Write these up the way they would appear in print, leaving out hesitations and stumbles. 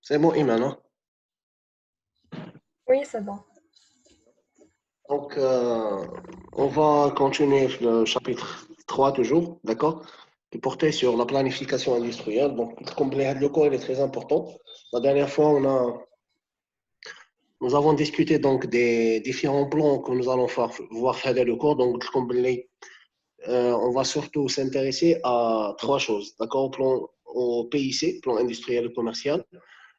C'est bon, Iman, hein? Oui, c'est bon. Donc, on va continuer le chapitre 3 toujours, d'accord? Qui portait sur la planification industrielle. Donc, comme le cours il est très important. La dernière fois, nous avons discuté donc des différents plans que nous allons voir faire le cours. Donc, comme on va surtout s'intéresser à trois choses, d'accord? Au PIC, plan industriel et commercial,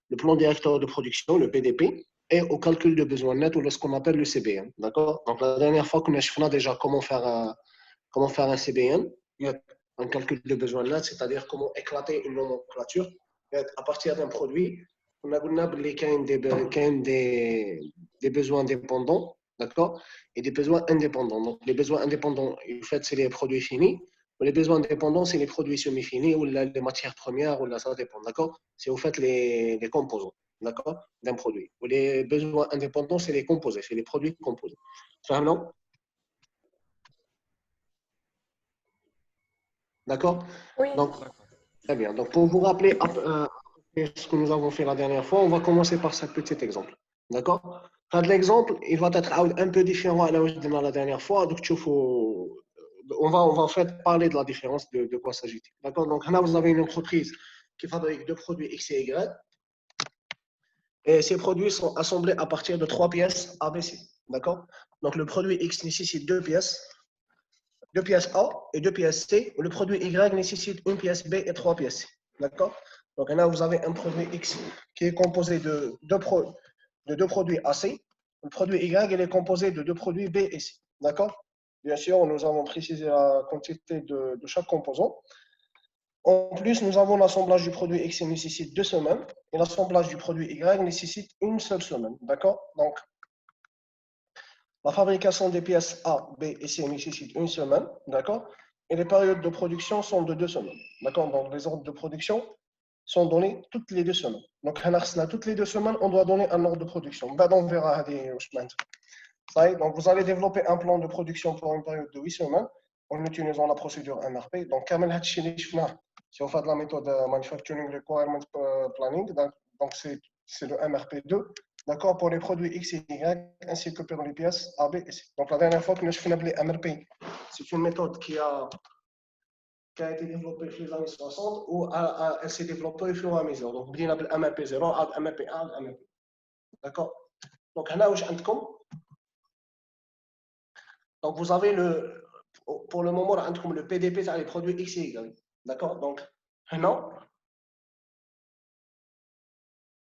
le plan directeur de production, le PDP, et au calcul de besoins nets ou ce qu'on appelle le CBN. D'accord? Donc, la dernière fois qu'on a déjà comment faire un CBN, un calcul de besoins nets, c'est-à-dire comment éclater une nomenclature à partir d'un produit. On a des besoins dépendants, d'accord? Et des besoins indépendants. Donc, les besoins indépendants, en fait, c'est les produits finis. Les besoins dépendants, c'est les produits semi-finis ou les matières premières, ou là, ça dépend, d'accord? C'est au fait les composants, d'accord, d'un produit. Ou les besoins indépendants, c'est les composés, c'est les produits composés. Fahmna? D'accord? Oui, Donc, très bien. Donc, pour vous rappeler ce que nous avons fait la dernière fois, on va commencer par ce petit exemple. D'accord? L'exemple, il va être un peu différent à la dernière fois. Donc, on va en fait parler de la différence de quoi s'agit-il. D'accord? Donc, là, vous avez une entreprise qui fabrique deux produits X et Y. Et ces produits sont assemblés à partir de trois pièces ABC. D'accord? Donc, le produit X nécessite deux pièces A et deux pièces C. Le produit Y nécessite une pièce B et trois pièces C. D'accord? Donc là, vous avez un produit X qui est composé de deux produits AC. Le produit Y, il est composé de deux produits B et C. D'accord? Bien sûr, nous avons précisé la quantité de chaque composant. En plus, nous avons l'assemblage du produit X qui nécessite 2 semaines et l'assemblage du produit Y nécessite une seule semaine. D'accord? Donc, la fabrication des pièces A, B et C nécessite une semaine, d'accord? Et les périodes de production sont de 2 semaines, d'accord? Donc, les ordres de production sont donnés toutes les 2 semaines. Donc, toutes les 2 semaines, on doit donner un ordre de production. On verra. Donc, vous allez développer un plan de production pour une période de 8 semaines en utilisant la procédure MRP. Donc, si on fait de la méthode Manufacturing Requirement Planning, donc c'est le MRP2, d'accord, pour les produits X et Y, ainsi que pour les pièces A, B et C. Donc, la dernière fois que nous avons fait MRP, c'est une méthode qui a été développée dans les années 60 ou elle s'est développée au fur et à mesure. Donc, on a MRP 0, MRP 1, MRP. D'accord? Donc, donc, vous avez pour le moment, le PDP, c'est les produits X et Y. D'accord? Donc, maintenant,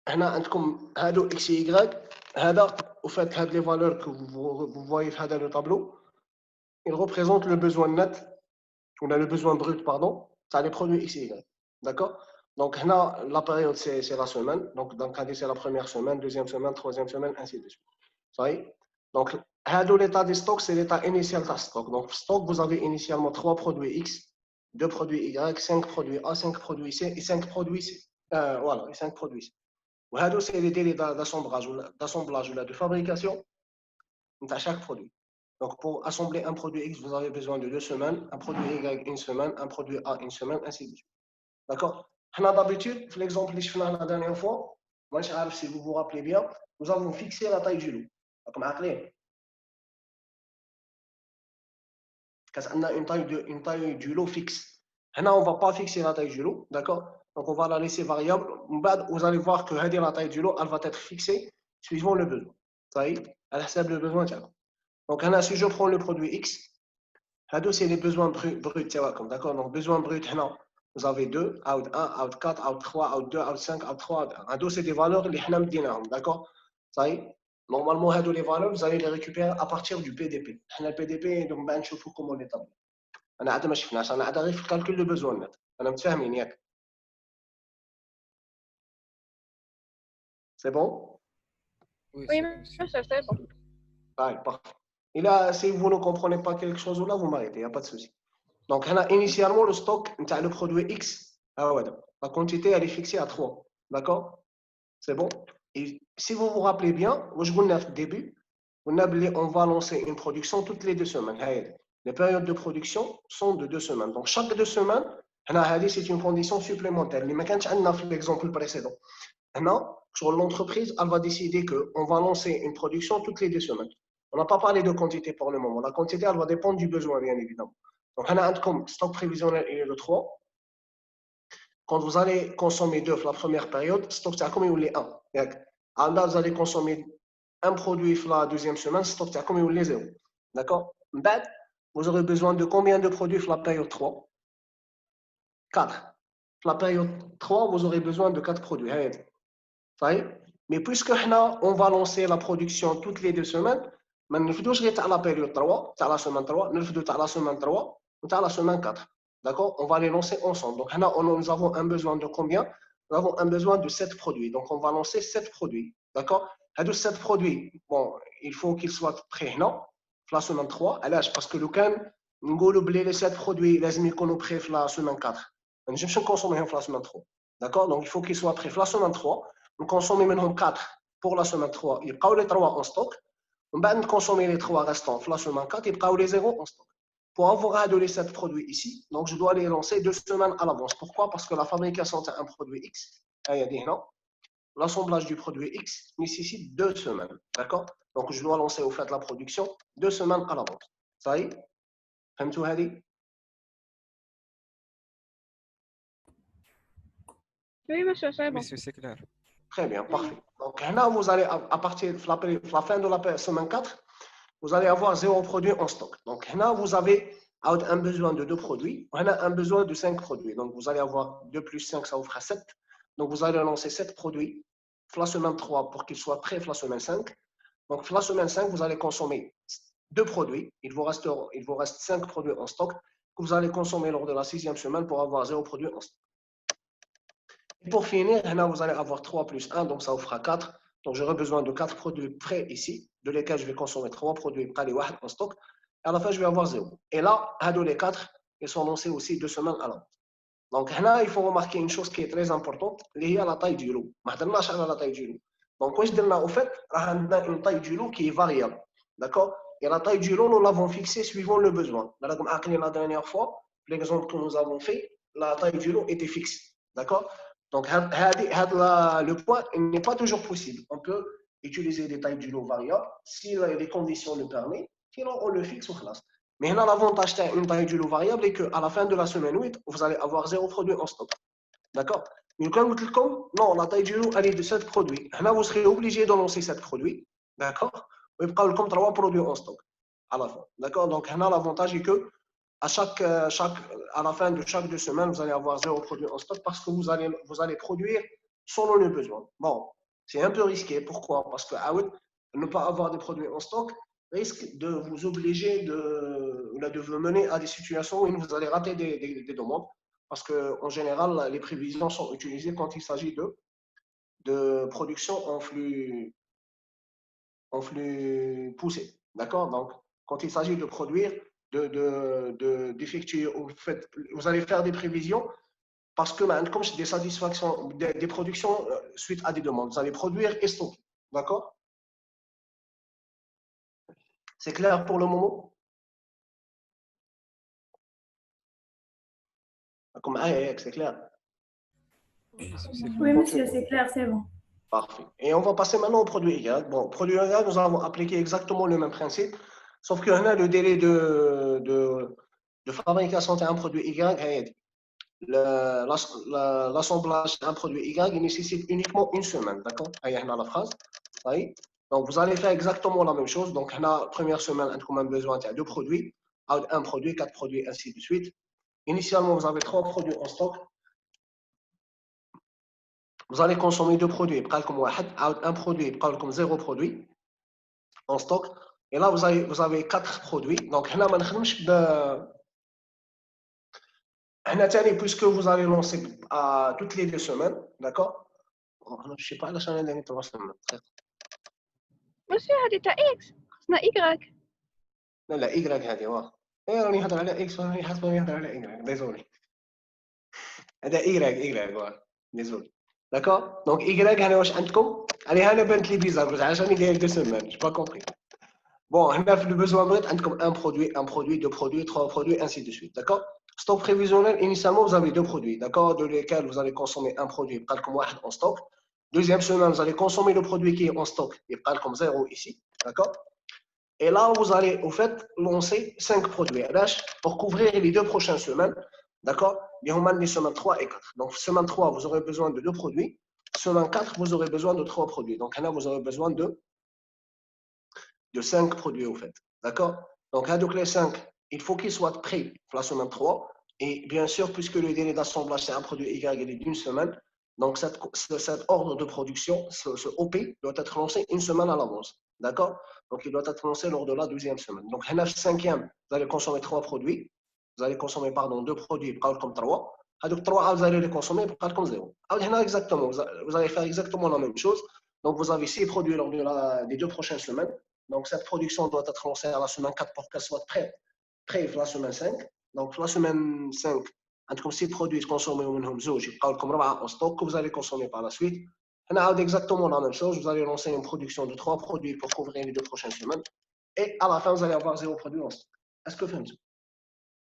عندكم هادو X et Y. Au fait, les valeurs que vous voyez dans le tableau, ils représentent le besoin net, on a le besoin brut, pardon, c'est les produits X et Y. D'accord? Donc, la période, c'est la semaine. Donc, dans le cas c'est la première semaine, deuxième semaine, troisième semaine, ainsi de suite. Ça y est? Donc, l'état des stocks, c'est l'état initial de stock. Donc, stock, vous avez initialement 3 produits X, 2 produits Y, 5 produits A, 5 produits C et 5 produits C. Voilà, et 5 produits C. C'est les délais d'assemblage ou de fabrication de chaque produit. Donc, pour assembler un produit X, vous avez besoin de 2 semaines, un produit Y, une semaine, un produit A, une semaine, ainsi de suite. D'accord? D'habitude, l'exemple que je fais la dernière fois, moi, je sais si vous vous rappelez bien, nous avons fixé la taille du lot. Comme on a une taille du lot fixe. Là, on ne va pas fixer la taille du lot, d'accord? Donc, on va la laisser variable. Vous allez voir que la taille du lot, elle va être fixée suivant le besoin. Ça y est, elle accepte le besoin. Donc, là, si je prends le produit X, c'est les besoins bruts, d'accord? Donc, besoin brut, vous avez 2, out 1, out 4, out 3, out 2, out 5, out 3, out 1. C'est des valeurs qui sont d'accord? Ça y est. Normalement, les valeurs, vous allez les récupérer à partir du PDP. Le PDP, donc, ben, je vous comment l'établir. انا عاد ما شفناش انا عاد غير في الكالكول دو بوزوان نت انا متفاهمين ياك سي بون Oui, oui, c'est bon, c'est bon. monsieur, c'est bon. parfait et là si vous ne comprenez pas quelque chose là vous m'arrêtez il y a pas de souci donc initialement le stock نتاع le produit X la quantité elle est fixée à 3 d'accord c'est bon et si vous vous rappelez bien واش قلنا في الدébut on va lancer une production toutes les 2 semaines les périodes de production sont de 2 semaines donc chaque 2 semaines c'est une condition supplémentaire اللي ما كانتش عندنا في l'exemple précédent Sur l'entreprise, elle va décider qu'on va lancer une production toutes les 2 semaines. On n'a pas parlé de quantité pour le moment. La quantité, elle va dépendre du besoin, bien évidemment. Donc, comme stock prévisionnel, il est de 3. Quand vous allez consommer 2 la première période, stock تاعكم يولي 1. Alors, vous allez consommer un produit la deuxième semaine, stock تاعكم يولي 0. D'accord? Vous aurez besoin de combien de produits la période 3? 4. La période 3, vous aurez besoin de 4 produits. Mais puisque on va lancer la production toutes les 2 semaines, ما نرفدوش غير تاع la période 3, تاع la semaine 3, نرفدو تاع la semaine 3 ou تاع la semaine 4. D'accord? On va les lancer ensemble. Donc, nous avons un besoin de combien? Nous avons un besoin de 7 produits. Donc, on va lancer 7 produits. D'accord? Ces 7 produits, bon, il faut qu'ils soient prêts la semaine 3. Parce que le can, nous les 7 produits, les يكونوا prêts la semaine 4. Je ne vais pas consommer la semaine 3. D'accord? Donc, il faut qu'ils soient prêts la semaine 3. Nous consommons maintenant 4 pour la semaine 3. Il y a les 3 en stock. On va consommer les 3 restants la semaine 4. Il y a les 0 en stock. Pour avoir les 7 produits ici, donc je dois les lancer 2 semaines à l'avance. Pourquoi? Parce que la fabrication d'un produit X, l'assemblage du produit X nécessite 2 semaines. D'accord? Donc je dois lancer au fait la production 2 semaines à l'avance. Ça y est? فهمتوا هذه؟ Oui, monsieur, c'est bon. Monsieur, c'est clair. Très bien, parfait. Donc là, vous allez, à partir de la fin de la semaine 4, vous allez avoir 0 produit en stock. Donc là, vous avez un besoin de 2 produits, on a un besoin de 5 produits. Donc vous allez avoir 2 plus 5, ça vous fera 7. Donc vous allez lancer 7 produits la semaine 3 pour qu'ils soient prêts la semaine 5. Donc la semaine 5, vous allez consommer 2 produits. Il vous reste 5 produits en stock que vous allez consommer lors de la 6e semaine pour avoir 0 produit en stock. Et pour finir, là, vous allez avoir 3 plus 1, donc ça vous fera 4. Donc j'aurai besoin de 4 produits prêts ici, de lesquels je vais consommer 3 produits prêts en stock. Et à la fin, je vais avoir 0. Et là, les 4, ils sont lancés aussi 2 semaines à l'avance. Donc là, il faut remarquer une chose qui est très importante, qui est la taille du lot. ما هضرناش على la taille du lot. Donc, واش درنا au fait, راه عندنا une taille du lot qui est variable. D'accord? Et la taille du lot, nous l'avons fixée suivant le besoin. راكم عاقلين la dernière fois, l'exemple que nous avons fait, la taille du lot était fixe. D'accord? Donc, le point n'est pas toujours possible. On peut utiliser des tailles du lot variables si les conditions le permettent, sinon on le fixe ou classe. Mais là, l'avantage d'une taille du lot variable est qu'à la fin de la semaine 8, vous allez avoir 0 produit en stock. D'accord? Mais comme non, la taille du lot, elle est de 7 produits. Là, vous serez obligé de lancer 7 produits. D'accord? Il y aura 3 produits en stock à la fin. D'accord? Donc, là, l'avantage est que à la fin de chaque 2 semaines, vous allez avoir 0 produit en stock parce que vous allez produire selon le besoin. Bon, c'est un peu risqué. Pourquoi? Parce que ne pas avoir des produits en stock risque de vous obliger de vous mener à des situations où vous allez rater des demandes. Parce qu'en général, les prévisions sont utilisées quand il s'agit de production en flux poussé. D'accord? Donc, quand il s'agit de produire, d'effectuer, vous allez faire des prévisions parce que comme des satisfactions, des productions suite à des demandes. Vous allez produire et stocker. D'accord? C'est clair pour le moment? Comme c'est clair. Oui, monsieur, c'est clair, c'est bon. Parfait. Et on va passer maintenant au produit Y. Bon, produit Y, nous allons appliquer exactement le même principe, sauf que là, le délai de fabrication d'un produit Y, l'assemblage d'un produit Y, il nécessite uniquement une semaine. D'accord? La phrase. Donc, vous allez faire exactement la même chose. Donc, la première semaine, on a besoin de 2 produits, un produit, 4 produits, ainsi de suite. Initialement, vous avez 3 produits en stock. Vous allez consommer 2 produits, un produit, comme 0 produit en stock. Et là, vous avez 4 produits. Donc, là, puisque vous allez lancer toutes les 2 semaines, d'accord? Je ne sais pas, la chaîne est 3 semaines. Monsieur, هذه تاع X. اسمها Y. لا Y هذه واه. راني نهضر على X وراني حاسبة نهضر على Y. ديزولي. هذا Y واه. ديزولي. D'accord? Donc, Y, واش عندكم؟ أنا بانت لي بيزار عشان داير 2 semaines. J'ai pas compris. Bon, le besoin brut, comme un produit, 2 produits, 3 produits, ainsi de suite. D'accord? Stock prévisionnel, initialement, vous avez 2 produits, d'accord? De lesquels vous allez consommer un produit, comme en stock. Deuxième semaine, vous allez consommer le produit qui est en stock. Il parle comme 0 ici. D'accord? Et là, vous allez, au fait, lancer 5 produits pour couvrir les 2 prochaines semaines. D'accord? Les semaines 3 et 4. Donc, semaine 3, vous aurez besoin de 2 produits. Semaine 4, vous aurez besoin de 3 produits. Donc, là, vous aurez besoin de 5 produits, au fait. D'accord? Donc, les 5, il faut qu'ils soient prêts pour la semaine 3. Et bien sûr, puisque le délai d'assemblage, c'est un produit Y, il est d'une semaine. Donc, cet ordre de production, ce OP, doit être lancé une semaine à l'avance. D'accord? Donc, il doit être lancé lors de la deuxième semaine. Donc, la cinquième, vous allez consommer 3 produits. Vous allez consommer, pardon, 2 produits, comme 3. Donc, 3, vous allez les consommer, comme 0. Exactement, vous allez faire exactement la même chose. Donc, vous avez 6 produits lors des 2 prochaines semaines. Donc, cette production doit être lancée à la semaine 4 pour qu'elle soit prête pour la semaine 5. Donc, la semaine 5, عندكم 6 produits consommés ومنهم زوج يبقاو لكم 4 en stock que vous allez consommer par la suite. On exactement la même chose. Vous allez lancer une production de 3 produits pour couvrir les 2 prochaines semaines. Et à la fin, vous allez avoir 0 produit en stock. Est-ce que vous fahmtوا?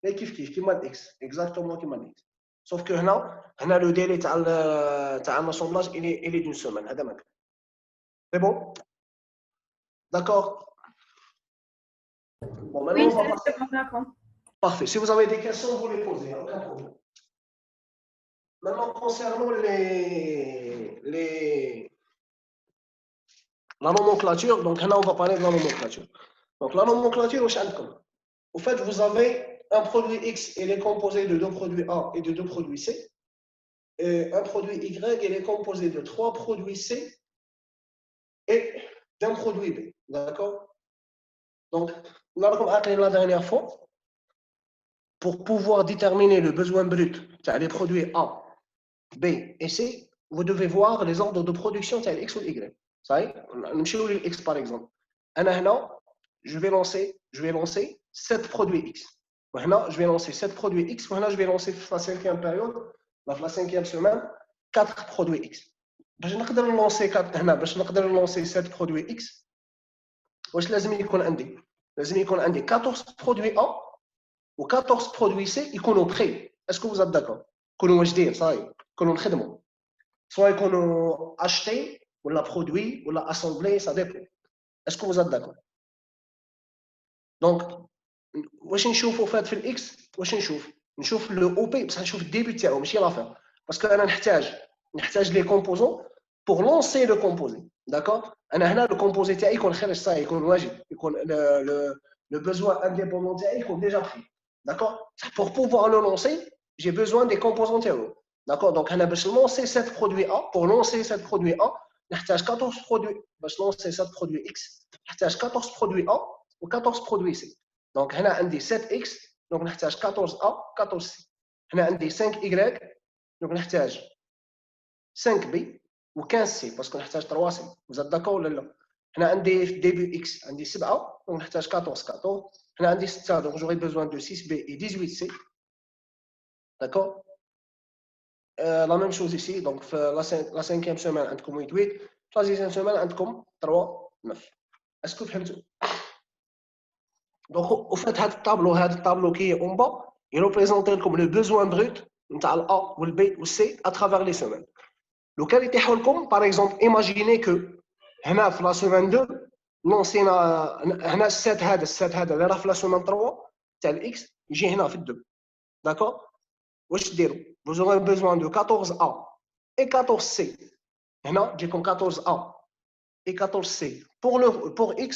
Et كيف كيما X, exactement comme X. Sauf que هنا le délai تاع l'assemblage il est d'une semaine. هذا ما C'est bon? D'accord? Bon, maintenant, Oui, on va passer. c'est bon, d'accord. Parfait. Si vous avez des questions, vous les posez, aucun problème. Maintenant, concernant la nomenclature, donc là, on va parler de la nomenclature. Donc, la nomenclature, au fait, vous avez un produit X, il est composé de 2 produits A et de 2 produits C. Et un produit Y, il est composé de 3 produits C et d'un produit B. D'accord? Donc, là, comme la dernière fois, pour pouvoir déterminer le besoin brut, c'est-à-dire les produits A, B et C, vous devez voir les ordres de production, c'est X ou Y. Ça y est, on X par exemple. Je vais lancer 7 produits X. Maintenant, je vais lancer 7 produits X. Maintenant, je vais lancer la 5e période, la 5e semaine, 4 produits X. باش نقدر نلونسي 7 produits X. واش لازم يكون عندي؟ لازم يكون عندي 14 produits A و 14 produits C يكونوا prêts. Est-ce que vous êtes d'accord؟ يكونوا واجدين صاي يكونوا نخدموا. Soit يكونوا achetés ولا produits ولا assemblés, ça dépend. Est-ce que vous êtes d'accord? Donc, واش نشوفوا فات في الاكس؟ واش نشوف لو او بي بصح نشوف الديبي تاعو ماشي لافين. باسكو انا نحتاج لي كومبوزون بور لونسي لو كومبوزي. داكور؟ انا هنا لو كومبوزي تاعي يكون خارج صاي يكون واجد يكون le besoin indépendant تاعي يكون déjà pris. D'accord? Pour pouvoir le lancer, j'ai besoin des composants تاعو. D'accord? Donc هنا باش lancer cette produit A, pour lancer cette produit A, نحتاج 14 produits باش lancer cette produit X, نحتاج 14 produits A و 14 produits C. Donc هنا عندي 7X, donc نحتاج 14A, 14C. هنا عندي 5Y, donc نحتاج 5B و 15C parce que نحتاج 3C. Vous êtes d'accord ولا لا؟ هنا عندي في début X عندي 7, donc نحتاج 14. هنا عندي 6, donc j'aurai besoin de 6B et 18C. D'accord? La même chose ici, donc la 5e semaine عندكم 8, la 6e semaine عندكم 3, 9. Est-ce que vous فهمتوا؟ Donc, au fait, ce tableau qui est en bas, il représente comme le besoin brut de A, ou le B, ou C à travers les semaines. Lequel était par exemple, imaginez que la semaine 2, l'ancien 7 هذا la semaine 3, tel X, يجي هنا في 2. D'accord? Vous aurez besoin de 14A et 14C. Maintenant, j'ai comme 14A et 14C. Pour X,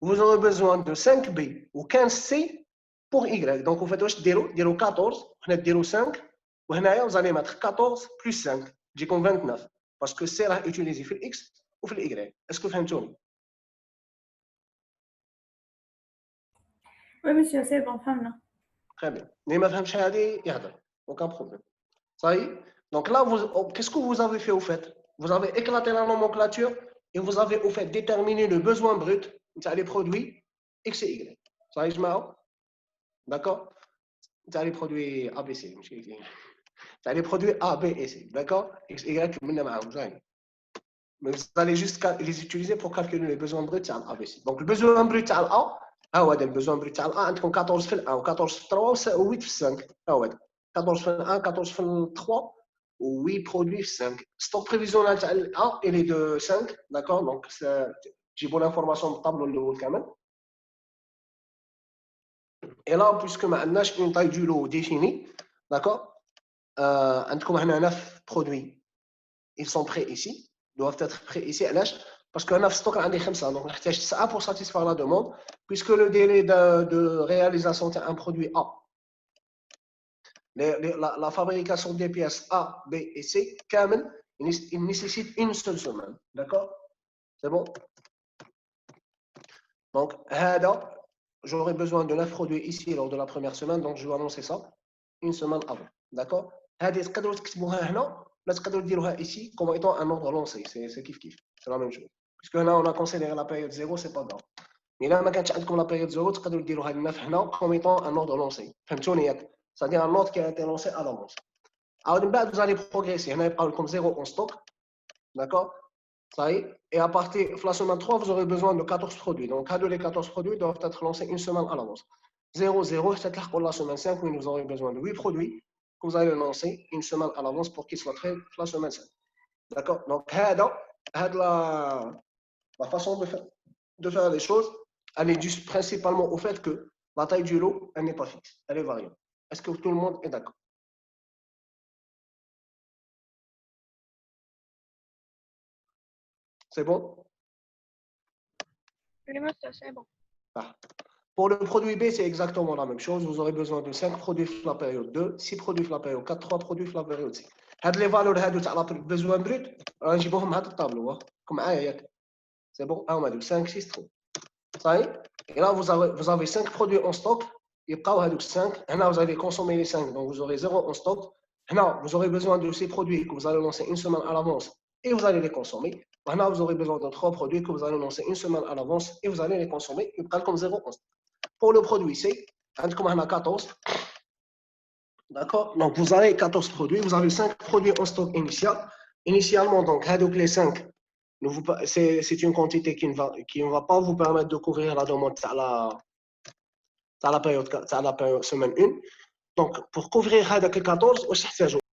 vous aurez besoin de 5B ou 15C pour Y. Donc, vous faites 14, vous 5, vous allez mettre 14 plus 5, j'ai comme 29. Parce que c'est utilisé pour X ou pour Y. Est-ce que vous faites? Oui, monsieur, c'est bon, femme. Très bien. Mais ma femme Shahadi, aucun problème. Ça y est. Donc là, qu'est-ce que vous avez fait au fait? Vous avez éclaté la nomenclature et vous avez au fait déterminé le besoin brut des produits X et Y. Ça y est, je m'arrête. D'accord? Tu as les produits A, B, C. Tu as les produits A, B et C. D'accord? X, Y, mais vous allez juste les utiliser pour calculer les besoins bruts de A, B, C. Donc le besoin brut de A, le besoin brut de A, entre 14 في 1 و 14 في 3 و 8 في 5. 14 في 1, 14 في 3 8 produits 5. Stock prévisionnel A, il est de 5, d'accord? Donc, j'ai bon l'information du tableau de quand même. Et là, puisque maintenant, j'ai une taille du lot définie, d'accord? عندكم هنا 9 produits. Ils sont prêts ici, doivent être prêts ici. Parce que 9 stocks عندي 5, donc نحتاج 9 pour satisfaire la demande, puisque le délai de réalisation d'un produit A, la fabrication des pièces A, B et C, il nécessite une seule semaine, d'accord? C'est bon? Donc, j'aurai besoin de 9 produits ici lors de la première semaine, donc je vais annoncer ça une semaine avant, d'accord? هذه تقدروا تكتبوها هنا ولا تقدروا ديروها ici comme étant un ordre lancé, c'est kiff kiff, c'est la même chose. Puisque là on a considéré la période 0, c'est pas grave. Mais là ما كانتش عندكم la période 0 تقدروا ديروها لنا هنا comme étant un ordre lancé. فهمتوني ياك؟ C'est-à-dire un ordre qui a été lancé à l'avance. Alors من بعد vous allez progresser, هنا يبقى لكم 0 en stock, d'accord? Ça y est. Et à partir de la semaine 3, vous aurez besoin de 14 produits. Donc, les 14 produits doivent être lancés une semaine à l'avance. 0, 0, c'est pour la semaine 5 où vous aurez besoin de 8 produits que vous allez lancer une semaine à l'avance pour qu'ils soient prêts la semaine 5. D'accord? Donc, la façon de faire les choses, elle est due principalement au fait que la taille du lot, elle n'est pas fixe, elle est variable. Est-ce que tout le monde est d'accord? C'est bon? Oui, monsieur, c'est bon. Ah. Pour le produit B, c'est exactement la même chose. Vous aurez besoin de 5 produits pour la période 2, 6 produits pour la période 4, 3 produits pour la période 6. Les valeurs de besoin brut, je vais vous montrer le tableau. Comme c'est bon, 5, 6, 3. Ça y est. Et là, vous avez 5 produits en stock. Et pas 5. Là, vous allez consommer les 5. Donc, vous aurez 0 en stock. Là, vous aurez besoin de ces produits que vous allez lancer une semaine à l'avance et vous allez les consommer. Maintenant, vous aurez besoin de 3 produits que vous allez lancer une semaine à l'avance et vous allez les consommer. Il y comme 0 en stock. Pour le produit C, عندكم هنا 14. D'accord? Donc, vous avez 14 produits. Vous avez 5 produits en stock initial. Initialement, donc, les 5, c'est une quantité qui ne va pas vous permettre de couvrir la demande à la période semaine 1. Donc, pour couvrir les 14,